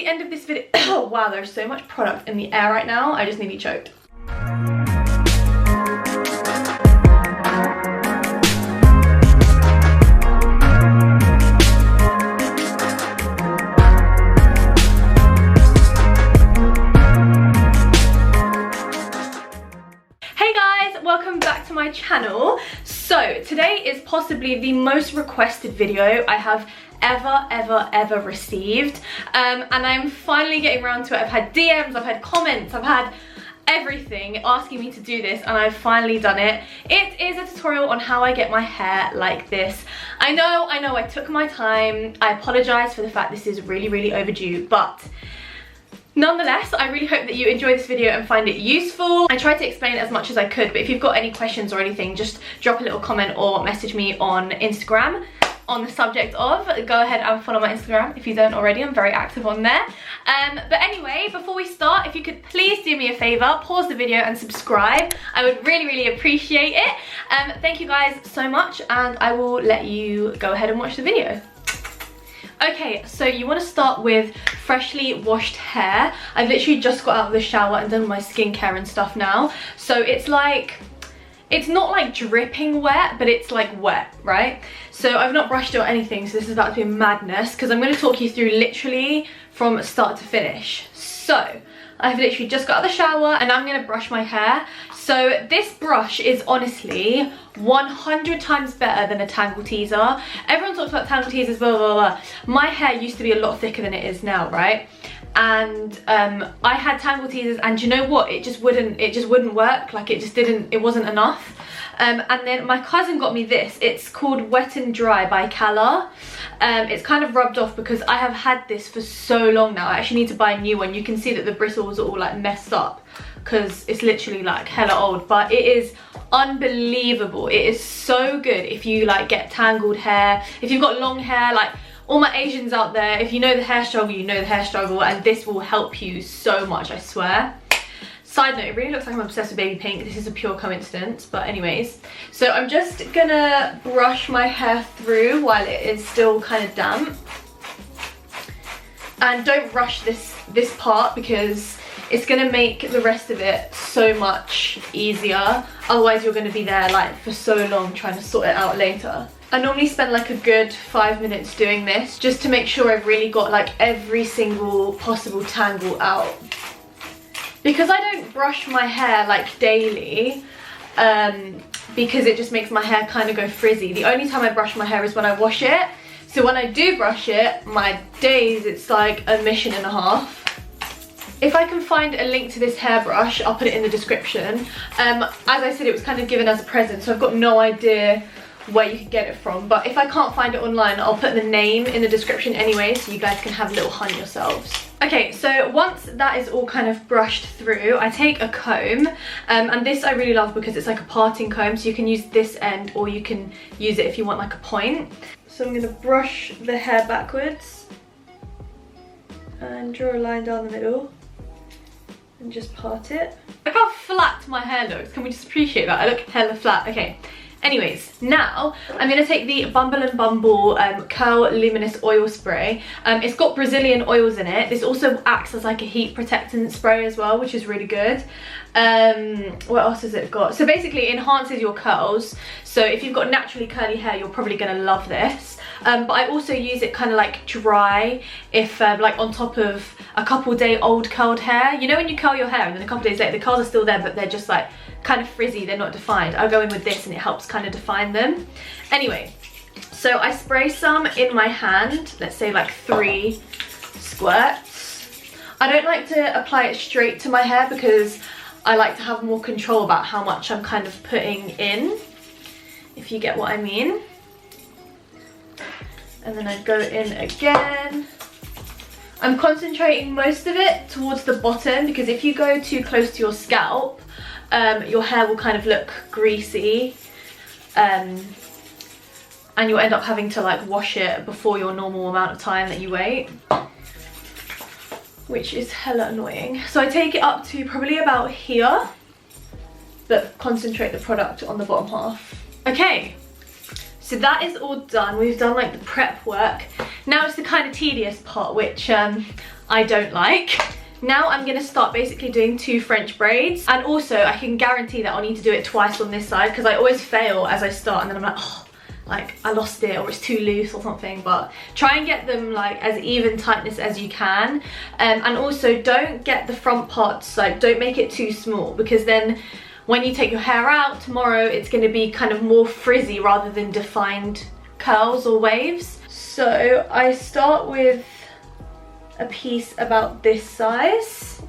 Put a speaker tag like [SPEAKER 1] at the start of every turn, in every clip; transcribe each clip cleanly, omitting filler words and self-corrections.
[SPEAKER 1] the end of this video. Oh wow, there's so much product in the air right now, I just nearly choked. Welcome back to my channel. So today is possibly the most requested video I have ever received, and I'm finally getting around to it. I've had DMs, I've had comments, I've had everything asking me to do this, and I've finally done it. It is a tutorial on how I get my hair like this. I know I took my time. I apologize for the fact this is really overdue, but nonetheless, I really hope that you enjoy this video and find it useful. I tried to explain as much as I could, but if you've got any questions or anything, just drop a little comment or message me on Instagram on the subject of. Go ahead and follow my Instagram if you don't already. I'm very active on there. But anyway, before we start, if you could please do me a favor, pause the video and subscribe. I would really appreciate it. Thank you guys so much, and I will let you go ahead and watch the video. Okay, so you want to start with freshly washed hair. I've literally just got out of the shower and done my skincare and stuff now. So it's like, it's not like dripping wet, but it's like wet, right? So I've not brushed it or anything, so this is about to be madness because I'm going to talk you through literally from start to finish. So I've literally just got out of the shower and I'm going to brush my hair. So this brush is honestly 100 times better than a tangle teaser. Everyone talks about tangle teasers, blah blah blah. My hair used to be a lot thicker than it is now, right? And I had tangle teasers, and do you know what? It just wouldn't work. Like it wasn't enough. And then my cousin got me this. It's called Wet and Dry by Cala. It's kind of rubbed off because I have had this for so long now. I actually need to buy a new one. You can see that the bristles are all like messed up because it's literally like hella old, but it is unbelievable. It is so good if you like get tangled hair, if you've got long hair, like all my Asians out there, if you know the hair struggle, you know the hair struggle, and this will help you so much, I swear. Side note, it really looks like I'm obsessed with baby pink. This is a pure coincidence, but anyways. So I'm just gonna brush my hair through while it is still kind of damp. And don't rush this part because it's gonna make the rest of it so much easier. Otherwise you're gonna be there like for so long trying to sort it out later. I normally spend like a good 5 minutes doing this just to make sure I've really got like every single possible tangle out. Because I don't brush my hair like daily, because it just makes my hair kind of go frizzy. The only time I brush my hair is when I wash it. So when I do brush it, my days, it's like a mission and a half. If I can find a link to this hairbrush, I'll put it in the description. As I said, it was kind of given as a present, so I've got no idea where you can get it from. But if I can't find it online, I'll put the name in the description anyway, so you guys can have a little hunt yourselves. Okay, so once that is all kind of brushed through, I take a comb, and this I really love because it's like a parting comb, so you can use this end or you can use it if you want like a point. So I'm going to brush the hair backwards and draw a line down the middle and just part it. Look how flat my hair looks. Can we just appreciate that? I look hella flat. Okay. Anyways, now I'm going to take the Bumble & Bumble Curl Luminous Oil Spray. It's got Brazilian oils in it. This also acts as like a heat protectant spray as well, which is really good. What else has it got? So basically it enhances your curls. So if you've got naturally curly hair, you're probably going to love this. But I also use it kind of like dry, if like on top of a couple day old curled hair. You know when you curl your hair and then a couple days later the curls are still there, but they're just like kind of frizzy, they're not defined. I'll go in with this and it helps kind of define them. Anyway, so I spray some in my hand, let's say like 3 squirts. I don't like to apply it straight to my hair because I like to have more control about how much I'm kind of putting in, if you get what I mean. And then I go in again. I'm concentrating most of it towards the bottom because if you go too close to your scalp, your hair will kind of look greasy, and you'll end up having to like wash it before your normal amount of time that you wait, which is hella annoying. So I take it up to probably about here, but concentrate the product on the bottom half. Okay, so that is all done. We've done like the prep work. Now it's the kind of tedious part, which I don't like. Now I'm gonna start basically doing 2 French braids, and also I can guarantee that I'll need to do it twice on this side because I always fail as I start and then I'm like, oh, like I lost it or it's too loose or something. But try and get them like as even tightness as you can, and also don't get the front parts, like don't make it too small, because then when you take your hair out tomorrow it's going to be kind of more frizzy rather than defined curls or waves. So I start with a piece about this size,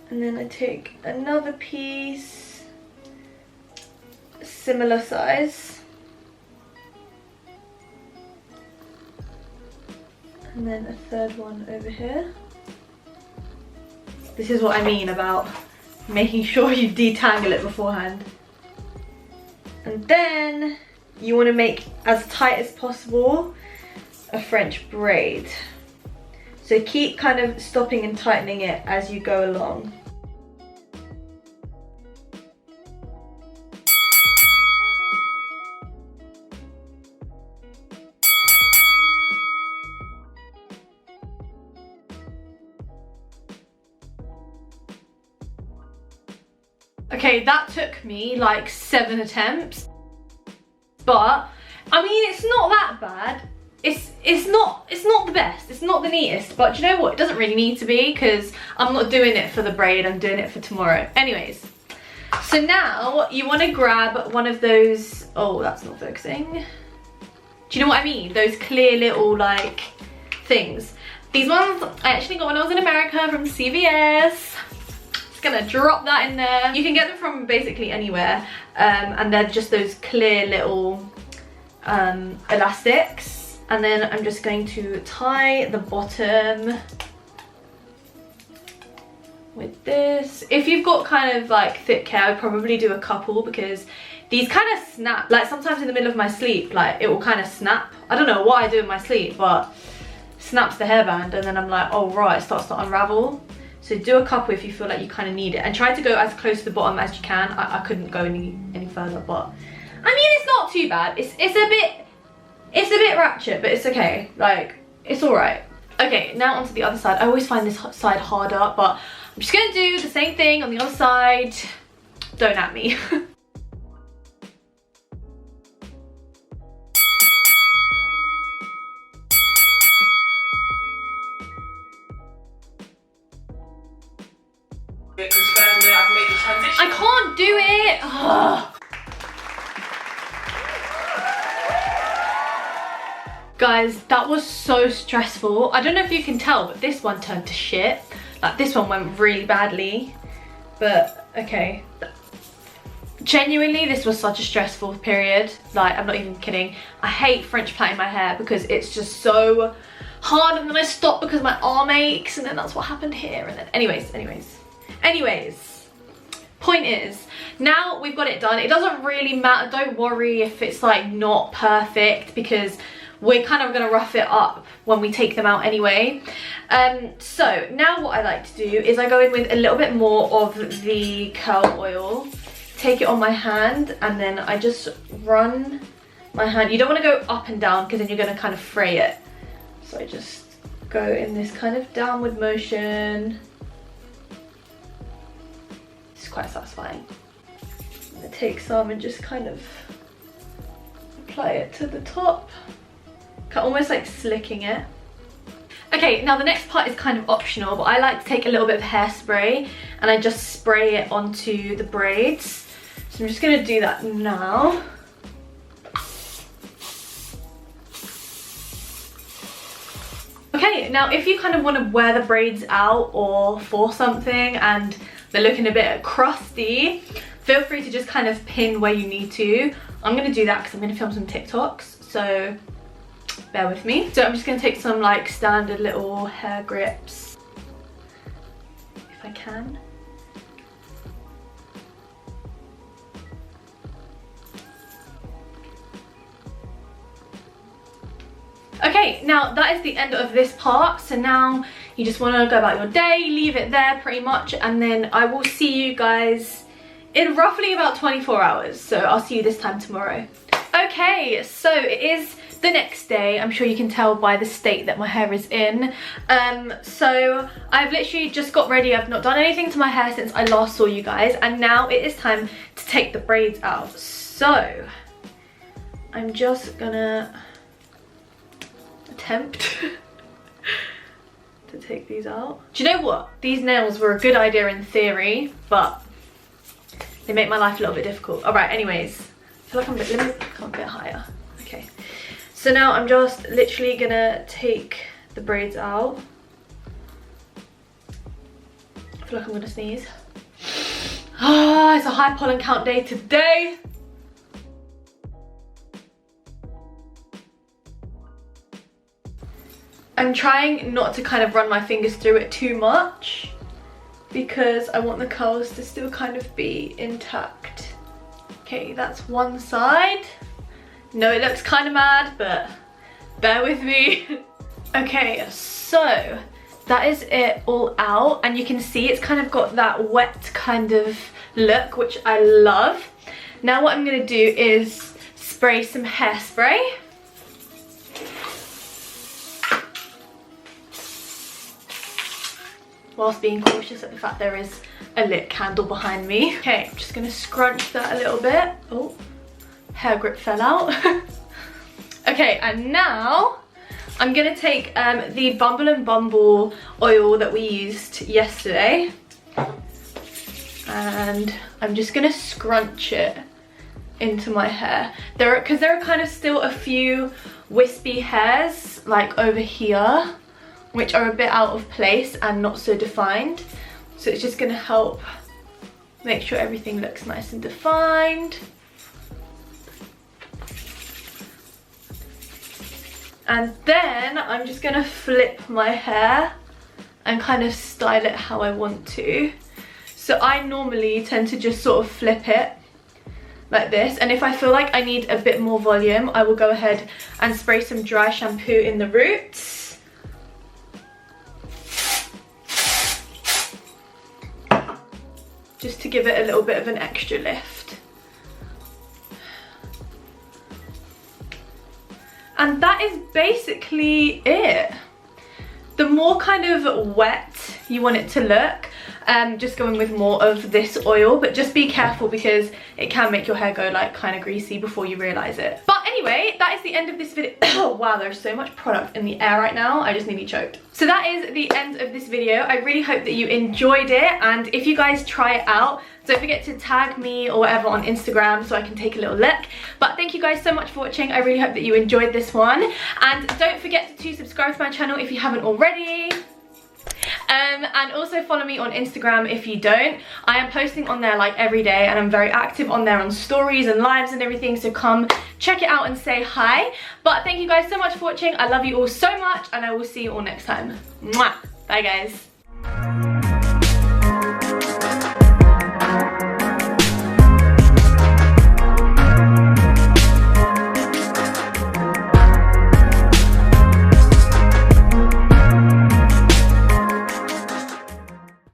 [SPEAKER 1] and then I take another piece similar size, and then a third one over here. This is what I mean about making sure you detangle it beforehand. And then you want to make as tight as possible a French braid. So keep kind of stopping and tightening it as you go along. Okay, that took me like 7 attempts, but I mean it's not that bad. It's not the best, it's not the neatest, but do you know what, it doesn't really need to be because I'm not doing it for the braid, I'm doing it for tomorrow. Anyways, so now you want to grab one of those, oh that's not focusing, do you know what I mean, those clear little like things. These ones I actually got when I was in America from CVS. Just gonna drop that in there. You can get them from basically anywhere, and they're just those clear little elastics. And then I'm just going to tie the bottom with this. If you've got kind of like thick hair, I'd probably do a couple because these kind of snap. Like sometimes in the middle of my sleep, like it will kind of snap. I don't know what I do in my sleep, but snaps the hairband, and then I'm like, oh right, it starts to unravel. So do a couple if you feel like you kind of need it, and try to go as close to the bottom as you can. I couldn't go any further, but I mean it's not too bad. It's a bit ratchet, but it's okay. Like it's all right. Okay, now onto the other side. I always find this side harder, but I'm just gonna do the same thing on the other side. Don't at me. I can't do it. Ugh. Guys, that was so stressful. I don't know if you can tell, but this one turned to shit. Like this one went really badly, but okay. Genuinely, this was such a stressful period. Like, I'm not even kidding. I hate French plaiting my hair because it's just so hard, and then I stop because my arm aches, and then that's what happened here. And then anyways, point is, now we've got it done. It doesn't really matter. Don't worry if it's like not perfect, because we're kind of gonna rough it up when we take them out anyway. So now what I like to do is I go in with a little bit more of the curl oil, take it on my hand, and then I just run my hand. You don't want to go up and down because then you're going to kind of fray it. So I just go in this kind of downward motion. It's quite satisfying. I'm going to take some and just kind of apply it to the top, almost like slicking it. Okay, now the next part is kind of optional, but I like to take a little bit of hairspray and I just spray it onto the braids. So I'm just going to do that now. Okay, now if you kind of want to wear the braids out or for something and they're looking a bit crusty, feel free to just kind of pin where you need to. I'm going to do that because I'm going to film some TikToks, so bear with me. So I'm just going to take some like standard little hair grips, if I can. Okay, now that is the end of this part. So now you just want to go about your day, leave it there pretty much, and then I will see you guys in roughly about 24 hours. So I'll see you this time tomorrow. Okay, so it is the next day. I'm sure you can tell by the state that my hair is in. So I've literally just got ready. I've not done anything to my hair since I last saw you guys, and now it is time to take the braids out. So I'm just gonna attempt to take these out. Do you know what? These nails were a good idea in theory, but they make my life a little bit difficult. All right, anyways, I feel like let me come a bit higher. Okay, so now I'm just literally gonna take the braids out. I feel like I'm gonna sneeze. Ah, it's a high pollen count day today. I'm trying not to kind of run my fingers through it too much because I want the curls to still kind of be intact. Okay, that's one side. No, it looks kind of mad, but bear with me. Okay, so that is it all out, and you can see it's kind of got that wet kind of look, which I love. Now what I'm gonna do is spray some hairspray. Whilst being cautious at the fact there is a lit candle behind me. Okay, I'm just gonna scrunch that a little bit. Oh, hair grip fell out. Okay, and now I'm gonna take the Bumble and Bumble oil that we used yesterday, and I'm just gonna scrunch it into my hair. Because there are kind of still a few wispy hairs like over here, which are a bit out of place and not so defined. So it's just gonna help make sure everything looks nice and defined. And then I'm just gonna flip my hair and kind of style it how I want to. So I normally tend to just sort of flip it like this, and if I feel like I need a bit more volume, I will go ahead and spray some dry shampoo in the roots. Just to give it a little bit of an extra lift. And that is basically it. The more kind of wet you want it to look, just going with more of this oil, but just be careful because it can make your hair go like kind of greasy before you realize it. But anyway, that is the end of this video. Oh wow, there's so much product in the air right now, I just nearly choked. So that is the end of this video. I really hope that you enjoyed it, and if you guys try it out, don't forget to tag me or whatever on Instagram so I can take a little look. But thank you guys so much for watching. I really hope that you enjoyed this one, and don't forget to subscribe to my channel if you haven't already. And also follow me on Instagram if you don't. I am posting on there like every day, and I'm very active on there on stories and lives and everything, so come check it out and say hi. But thank you guys so much for watching. I love you all so much, and I will see you all next time. Mwah! Bye guys.